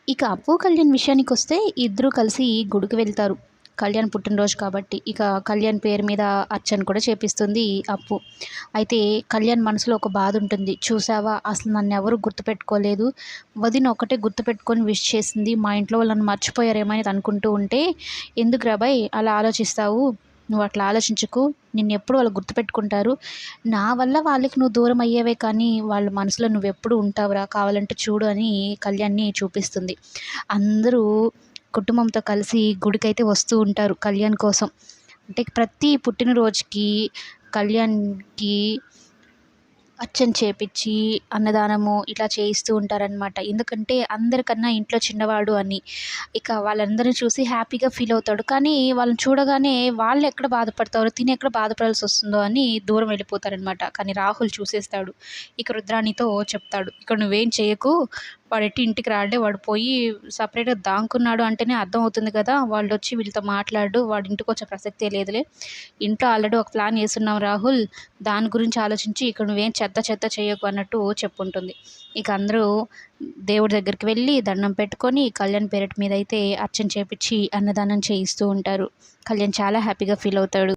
ఇక అప్పు, కళ్యాణ్ విషయానికొస్తే ఇద్దరూ కలిసి గుడికి వెళ్తారు. కళ్యాణ్ పుట్టినరోజు కాబట్టి. ఇక కళ్యాణ్ పేరు మీద అర్చన కూడా చేపిస్తుంది అప్పు. అయితే కళ్యాణ్ మనసులో ఒక బాధుంటుంది. చూసావా అసలు నన్నెవరు గుర్తుపెట్టుకోలేదు. వదిన ఒక్కటే గుర్తుపెట్టుకొని విష్ చేసింది. మా ఇంట్లో వాళ్ళు నన్ను మర్చిపోయారేమో అని అనుకుంటూ ఉంటే, ఎందుకురాబాయ్ అలా ఆలోచిస్తావు? నువ్వట్లా ఆలోచించకు. నిన్నెప్పుడు వాళ్ళు గుర్తుపెట్టుకుంటారు. నా వల్ల వాళ్ళకి నువ్వు దూరం అయ్యావే కానీ, వాళ్ళ మనసులో నువ్వెప్పుడు ఉంటావురా కావాలంటే చూడు అని కళ్యాణ్‌ని చూపిస్తుంది. అందరూ కుటుంబంతో కలిసి గుడికైతే వస్తూ ఉంటారు కళ్యాణ్ కోసం. అంటే ప్రతి పుట్టినరోజుకి కళ్యాణ్‌కి అర్చన చేపిచ్చి, అన్నదానము ఇట్లా చేయిస్తూ ఉంటారనమాట. ఎందుకంటే అందరికన్నా ఇంట్లో చిన్నవాడు అని. ఇక వాళ్ళందరిని చూసి హ్యాపీగా ఫీల్ అవుతాడు. కానీ వాళ్ళని చూడగానే వాళ్ళెక్కడ బాధపడతారో, తినెక్కడ బాధపడాల్సొస్తుందో అని దూరం వెళ్ళిపోతారనమాట. కానీ రాహుల్ చూసేస్తాడు. ఇక రుద్రాణితో చెప్తాడు, "ఇక నువ్వేం చేయకు. వాడెట్టి ఇంటికి రాడులే. వాడు పోయి సెపరేట్‌గా దాక్కున్నాడు అంటేనే అర్థమవుతుంది కదా! వాళ్ళొచ్చి వీళ్ళతో మాట్లాడడు. వాడు ఇంటికొచ్చే ప్రసక్తే లేదులే. ఇంట్లో ఆల్రెడీ ఒక ప్లాన్ యేసున్నాం రాహుల్. దాని గురించి ఆలోచించి ఇక నువ్వేం చెత్త చెత్త చేయకు" అన్నట్టు చెప్పుంటుంది. ఇక అందరూ దేవుడి దగ్గరికి వెళ్ళి దండం పెట్టుకొని కళ్యాణ్ పేరట మీదైతే అర్చన చేపిచ్చి అన్నదానం చేయిస్తూ ఉంటారు. కళ్యాణ్ చాలా హ్యాపీగా ఫీల్ అవుతాడు.